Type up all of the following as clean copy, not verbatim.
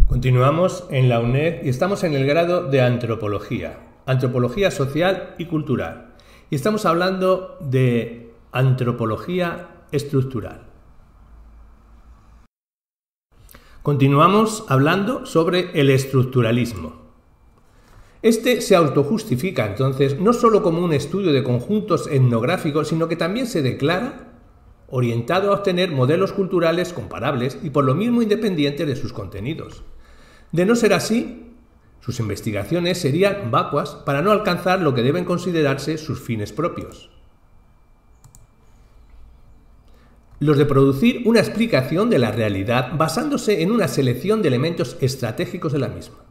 Continuamos en la UNED y estamos en el grado de Antropología Social y Cultural. Y estamos hablando de Antropología Estructural. Continuamos hablando sobre el estructuralismo. Este se autojustifica entonces no solo como un estudio de conjuntos etnográficos, sino que también se declara orientado a obtener modelos culturales comparables y por lo mismo independientes de sus contenidos. De no ser así, sus investigaciones serían vacuas para no alcanzar lo que deben considerarse sus fines propios. Los de producir una explicación de la realidad basándose en una selección de elementos estratégicos de la misma.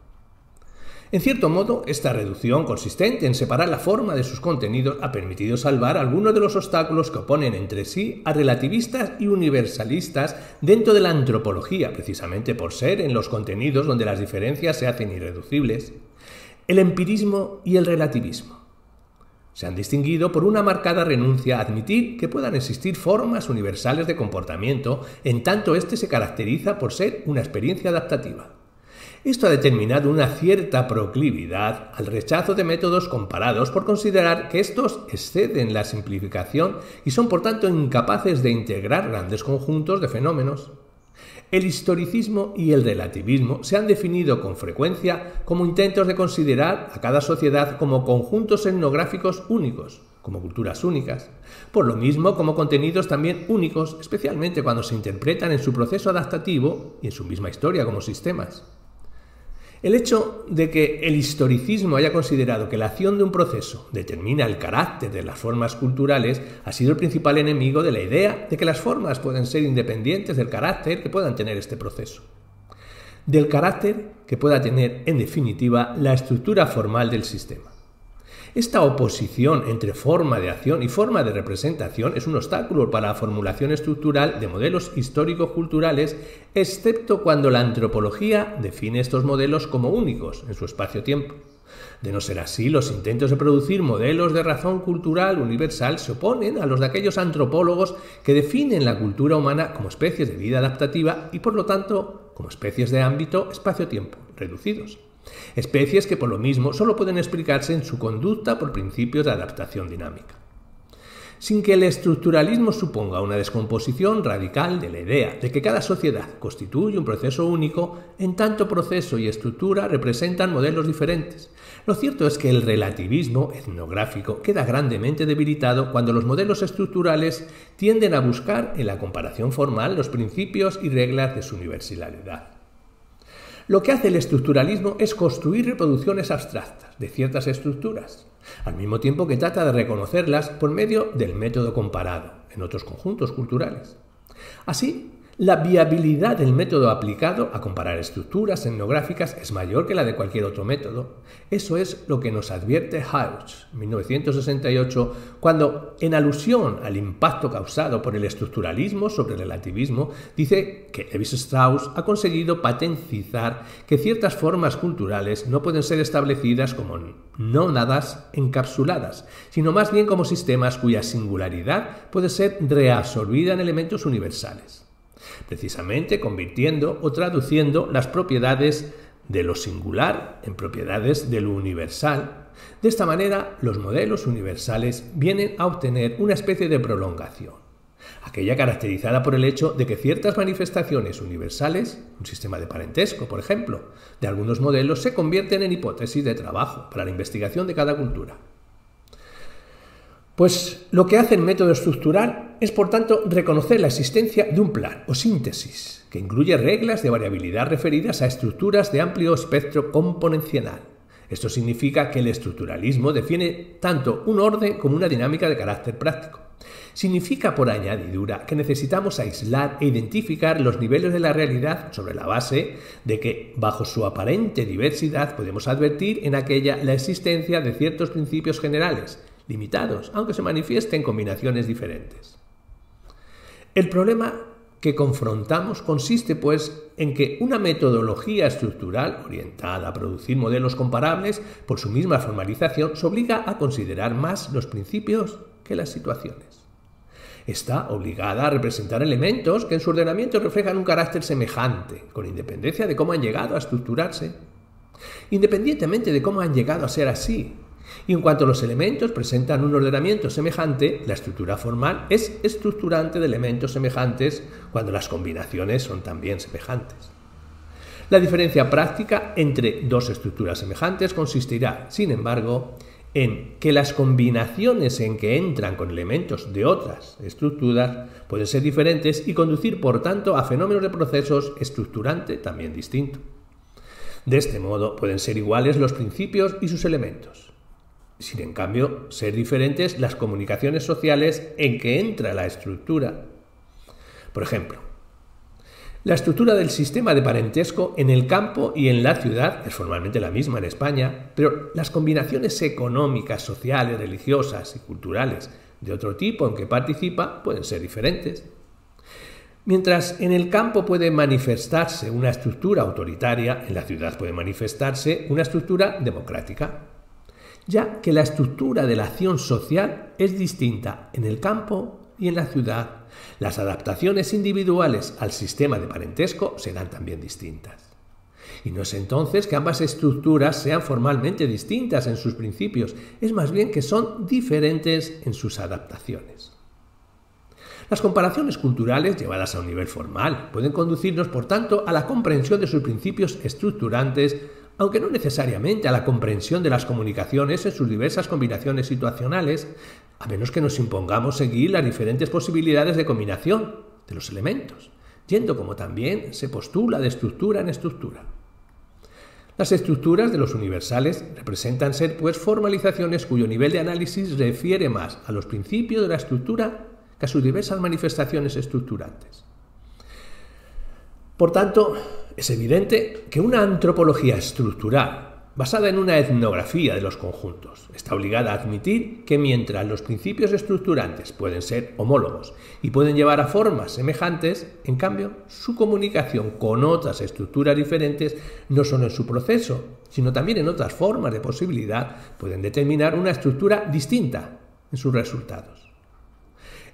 En cierto modo, esta reducción consistente en separar la forma de sus contenidos ha permitido salvar algunos de los obstáculos que oponen entre sí a relativistas y universalistas dentro de la antropología, precisamente por ser en los contenidos donde las diferencias se hacen irreducibles, el empirismo y el relativismo. Se han distinguido por una marcada renuncia a admitir que puedan existir formas universales de comportamiento, en tanto éste se caracteriza por ser una experiencia adaptativa. Esto ha determinado una cierta proclividad al rechazo de métodos comparados por considerar que estos exceden la simplificación y son por tanto incapaces de integrar grandes conjuntos de fenómenos. El historicismo y el relativismo se han definido con frecuencia como intentos de considerar a cada sociedad como conjuntos etnográficos únicos, como culturas únicas, por lo mismo como contenidos también únicos, especialmente cuando se interpretan en su proceso adaptativo y en su misma historia como sistemas. El hecho de que el historicismo haya considerado que la acción de un proceso determina el carácter de las formas culturales ha sido el principal enemigo de la idea de que las formas pueden ser independientes del carácter que puedan tener este proceso. Del carácter que pueda tener, en definitiva, la estructura formal del sistema. Esta oposición entre forma de acción y forma de representación es un obstáculo para la formulación estructural de modelos históricos-culturales, excepto cuando la antropología define estos modelos como únicos en su espacio-tiempo. De no ser así, los intentos de producir modelos de razón cultural universal se oponen a los de aquellos antropólogos que definen la cultura humana como especies de vida adaptativa y, por lo tanto, como especies de ámbito espacio-tiempo reducidos. Especies que por lo mismo solo pueden explicarse en su conducta por principios de adaptación dinámica. Sin que el estructuralismo suponga una descomposición radical de la idea de que cada sociedad constituye un proceso único, en tanto proceso y estructura representan modelos diferentes. Lo cierto es que el relativismo etnográfico queda grandemente debilitado cuando los modelos estructurales tienden a buscar en la comparación formal los principios y reglas de su universalidad. Lo que hace el estructuralismo es construir reproducciones abstractas de ciertas estructuras, al mismo tiempo que trata de reconocerlas por medio del método comparado en otros conjuntos culturales. Así, la viabilidad del método aplicado a comparar estructuras etnográficas es mayor que la de cualquier otro método. Eso es lo que nos advierte Hauch en 1968, cuando, en alusión al impacto causado por el estructuralismo sobre el relativismo, dice que Lévi-Strauss ha conseguido patentizar que ciertas formas culturales no pueden ser establecidas como nónadas encapsuladas, sino más bien como sistemas cuya singularidad puede ser reabsorbida en elementos universales, precisamente convirtiendo o traduciendo las propiedades de lo singular en propiedades de lo universal. De esta manera, los modelos universales vienen a obtener una especie de prolongación, aquella caracterizada por el hecho de que ciertas manifestaciones universales, un sistema de parentesco, por ejemplo, de algunos modelos se convierten en hipótesis de trabajo para la investigación de cada cultura. Pues lo que hace el método estructural es, por tanto, reconocer la existencia de un plan o síntesis que incluye reglas de variabilidad referidas a estructuras de amplio espectro componencial. Esto significa que el estructuralismo define tanto un orden como una dinámica de carácter práctico. Significa, por añadidura, que necesitamos aislar e identificar los niveles de la realidad sobre la base de que, bajo su aparente diversidad, podemos advertir en aquella la existencia de ciertos principios generales, limitados, aunque se manifiesten combinaciones diferentes. El problema que confrontamos consiste, pues, en que una metodología estructural orientada a producir modelos comparables, por su misma formalización, se obliga a considerar más los principios que las situaciones. está obligada a representar elementos que en su ordenamiento reflejan un carácter semejante, con independencia de cómo han llegado a estructurarse, independientemente de cómo han llegado a ser así. Y en cuanto los elementos presentan un ordenamiento semejante, la estructura formal es estructurante de elementos semejantes cuando las combinaciones son también semejantes. La diferencia práctica entre dos estructuras semejantes consistirá, sin embargo, en que las combinaciones en que entran con elementos de otras estructuras pueden ser diferentes y conducir, por tanto, a fenómenos de procesos estructurante también distintos. De este modo, pueden ser iguales los principios y sus elementos, sin en cambio ser diferentes las comunicaciones sociales en que entra la estructura. Por ejemplo, la estructura del sistema de parentesco en el campo y en la ciudad es formalmente la misma en España, pero las combinaciones económicas, sociales, religiosas y culturales de otro tipo en que participa pueden ser diferentes. Mientras en el campo puede manifestarse una estructura autoritaria, en la ciudad puede manifestarse una estructura democrática, ya que la estructura de la acción social es distinta en el campo y en la ciudad. Las adaptaciones individuales al sistema de parentesco serán también distintas. Y no es entonces que ambas estructuras sean formalmente distintas en sus principios, es más bien que son diferentes en sus adaptaciones. Las comparaciones culturales llevadas a un nivel formal pueden conducirnos, por tanto, a la comprensión de sus principios estructurantes, aunque no necesariamente a la comprensión de las comunicaciones en sus diversas combinaciones situacionales, a menos que nos impongamos seguir las diferentes posibilidades de combinación de los elementos, yendo como también se postula de estructura en estructura. Las estructuras de los universales representan ser, pues, formalizaciones cuyo nivel de análisis refiere más a los principios de la estructura que a sus diversas manifestaciones estructurantes. Por tanto, es evidente que una antropología estructural basada en una etnografía de los conjuntos está obligada a admitir que mientras los principios estructurantes pueden ser homólogos y pueden llevar a formas semejantes, en cambio, su comunicación con otras estructuras diferentes no solo en su proceso, sino también en otras formas de posibilidad pueden determinar una estructura distinta en sus resultados.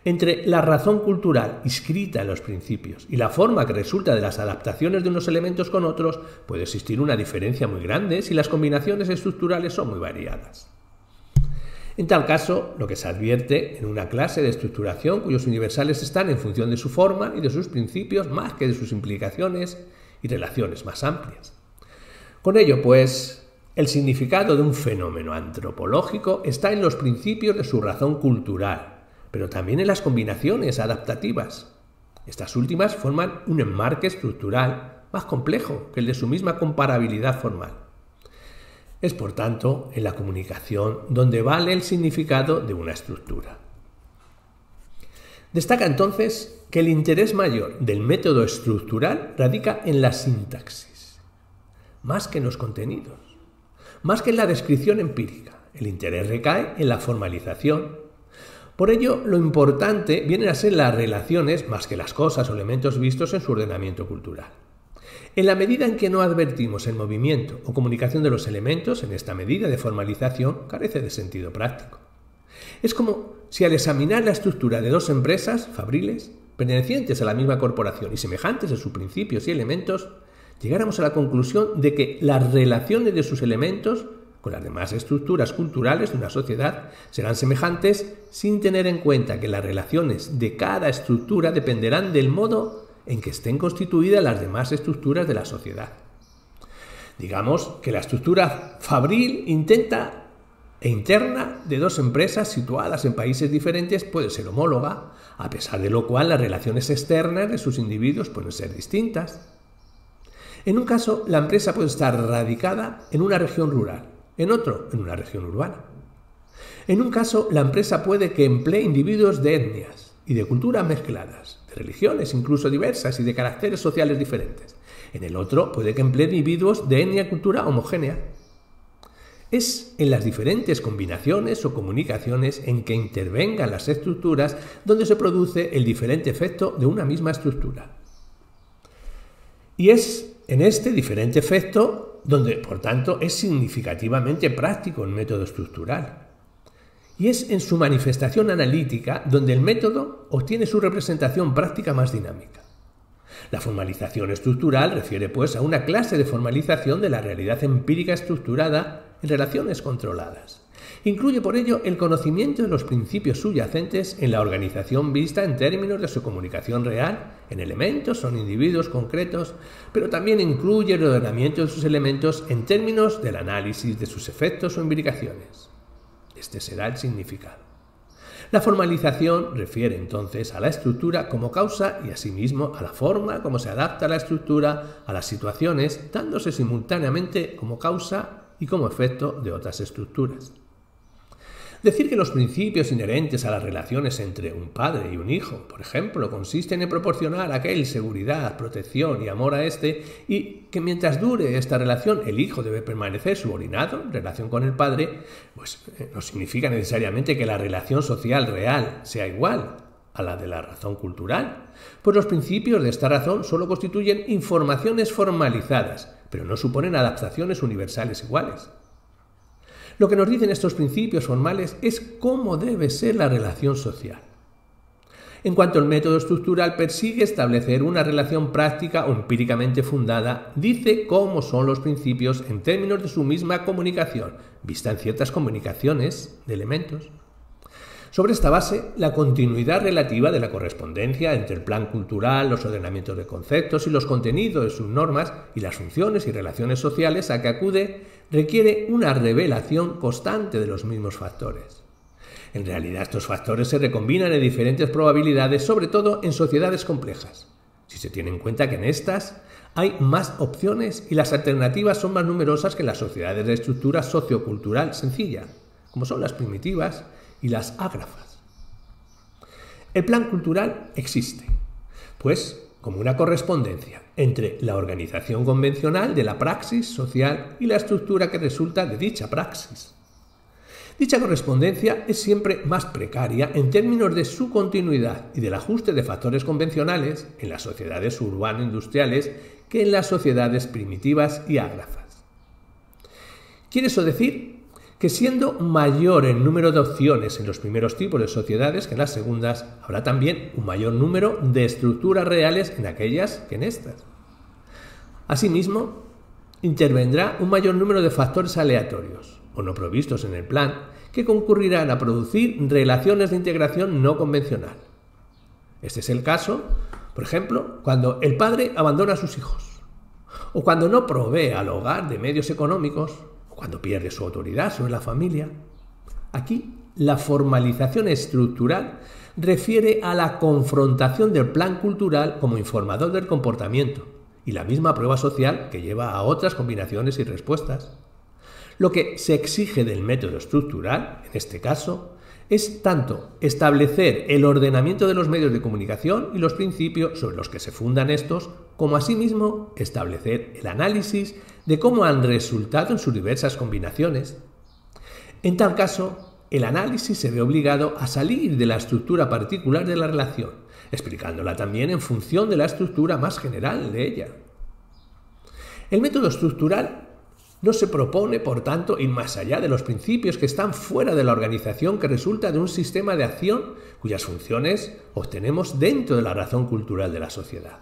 Entre la razón cultural inscrita en los principios y la forma que resulta de las adaptaciones de unos elementos con otros, puede existir una diferencia muy grande si las combinaciones estructurales son muy variadas. En tal caso, lo que se advierte en una clase de estructuración cuyos universales están en función de su forma y de sus principios más que de sus implicaciones y relaciones más amplias. Con ello, pues, el significado de un fenómeno antropológico está en los principios de su razón cultural, pero también en las combinaciones adaptativas. Estas últimas forman un enmarque estructural más complejo que el de su misma comparabilidad formal. Es, por tanto, en la comunicación donde vale el significado de una estructura. Destaca entonces que el interés mayor del método estructural radica en la sintaxis, más que en los contenidos, más que en la descripción empírica. El interés recae en la formalización. Por ello, lo importante vienen a ser las relaciones más que las cosas o elementos vistos en su ordenamiento cultural. En la medida en que no advertimos el movimiento o comunicación de los elementos, en esta medida de formalización carece de sentido práctico. Es como si al examinar la estructura de dos empresas fabriles, pertenecientes a la misma corporación y semejantes en sus principios y elementos, llegáramos a la conclusión de que las relaciones de sus elementos con las demás estructuras culturales de una sociedad serán semejantes sin tener en cuenta que las relaciones de cada estructura dependerán del modo en que estén constituidas las demás estructuras de la sociedad. Digamos que la estructura fabril interna de dos empresas situadas en países diferentes puede ser homóloga, a pesar de lo cual las relaciones externas de sus individuos pueden ser distintas. En un caso, la empresa puede estar radicada en una región rural, en otro, en una región urbana. En un caso, la empresa puede que emplee individuos de etnias y de culturas mezcladas, de religiones incluso diversas y de caracteres sociales diferentes. En el otro, puede que emplee individuos de etnia y cultura homogénea. Es en las diferentes combinaciones o comunicaciones en que intervengan las estructuras donde se produce el diferente efecto de una misma estructura. Y es en este diferente efecto donde, por tanto, es significativamente práctico el método estructural. Y es en su manifestación analítica donde el método obtiene su representación práctica más dinámica. La formalización estructural refiere, pues, a una clase de formalización de la realidad empírica estructurada en relaciones controladas. Incluye, por ello, el conocimiento de los principios subyacentes en la organización vista en términos de su comunicación real, en elementos o en individuos concretos, pero también incluye el ordenamiento de sus elementos en términos del análisis de sus efectos o imbricaciones. Este será el significado. La formalización refiere entonces a la estructura como causa y asimismo a la forma como se adapta la estructura a las situaciones, dándose simultáneamente como causa y como efecto de otras estructuras. Decir que los principios inherentes a las relaciones entre un padre y un hijo, por ejemplo, consisten en proporcionar a aquel seguridad, protección y amor a éste, y que mientras dure esta relación el hijo debe permanecer subordinado en relación con el padre, pues no significa necesariamente que la relación social real sea igual a la de la razón cultural, pues los principios de esta razón solo constituyen informaciones formalizadas, pero no suponen adaptaciones universales iguales. Lo que nos dicen estos principios formales es cómo debe ser la relación social. En cuanto el método estructural persigue establecer una relación práctica o empíricamente fundada, dice cómo son los principios en términos de su misma comunicación, vista en ciertas comunicaciones de elementos. Sobre esta base, la continuidad relativa de la correspondencia entre el plan cultural, los ordenamientos de conceptos y los contenidos de sus normas y las funciones y relaciones sociales a que acude requiere una revelación constante de los mismos factores. En realidad, estos factores se recombinan en diferentes probabilidades, sobre todo en sociedades complejas, si se tiene en cuenta que en estas hay más opciones y las alternativas son más numerosas que en las sociedades de estructura sociocultural sencilla, como son las primitivas y las ágrafas. El plan cultural existe, pues, como una correspondencia entre la organización convencional de la praxis social y la estructura que resulta de dicha praxis. Dicha correspondencia es siempre más precaria en términos de su continuidad y del ajuste de factores convencionales en las sociedades urbano-industriales que en las sociedades primitivas y ágrafas. ¿Quiere eso decir? Que siendo mayor el número de opciones en los primeros tipos de sociedades que en las segundas, habrá también un mayor número de estructuras reales en aquellas que en estas. Asimismo, intervendrá un mayor número de factores aleatorios, o no provistos en el plan, que concurrirán a producir relaciones de integración no convencional. Este es el caso, por ejemplo, cuando el padre abandona a sus hijos, o cuando no provee al hogar de medios económicos, cuando pierde su autoridad sobre la familia. Aquí, la formalización estructural refiere a la confrontación del plan cultural como informador del comportamiento y la misma prueba social que lleva a otras combinaciones y respuestas. Lo que se exige del método estructural, en este caso, es tanto establecer el ordenamiento de los medios de comunicación y los principios sobre los que se fundan estos, como asimismo establecer el análisis de cómo han resultado en sus diversas combinaciones. En tal caso, el análisis se ve obligado a salir de la estructura particular de la relación, explicándola también en función de la estructura más general de ella. El método estructural no se propone, por tanto, ir más allá de los principios que están fuera de la organización que resulta de un sistema de acción cuyas funciones obtenemos dentro de la razón cultural de la sociedad.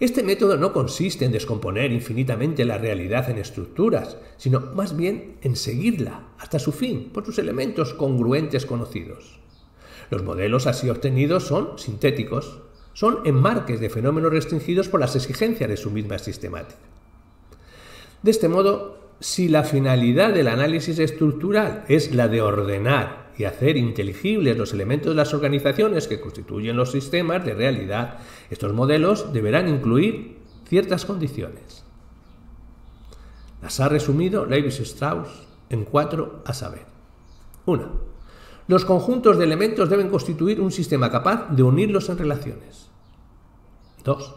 Este método no consiste en descomponer infinitamente la realidad en estructuras, sino más bien en seguirla hasta su fin por sus elementos congruentes conocidos. Los modelos así obtenidos son sintéticos, son enmarques de fenómenos restringidos por las exigencias de su misma sistemática. De este modo, si la finalidad del análisis estructural es la de ordenar y hacer inteligibles los elementos de las organizaciones que constituyen los sistemas de realidad, estos modelos deberán incluir ciertas condiciones. Las ha resumido Lévi-Strauss en 4 a saber. 1. Los conjuntos de elementos deben constituir un sistema capaz de unirlos en relaciones. 2.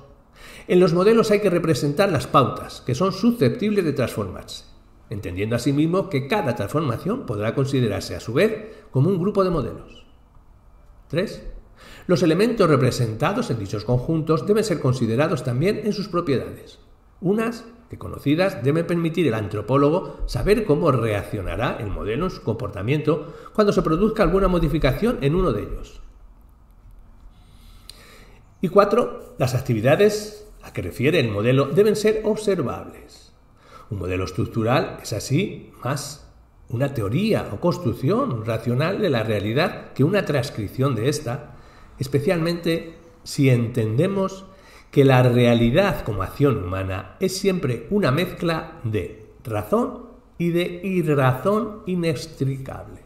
En los modelos hay que representar las pautas, que son susceptibles de transformarse, entendiendo asimismo que cada transformación podrá considerarse a su vez como un grupo de modelos. 3. Los elementos representados en dichos conjuntos deben ser considerados también en sus propiedades, unas que conocidas deben permitir al antropólogo saber cómo reaccionará el modelo en su comportamiento cuando se produzca alguna modificación en uno de ellos. Y 4. Las actividades a que refiere el modelo deben ser observables. Un modelo estructural es así más una teoría o construcción racional de la realidad que una transcripción de esta, especialmente si entendemos que la realidad como acción humana es siempre una mezcla de razón y de irrazón inextricable.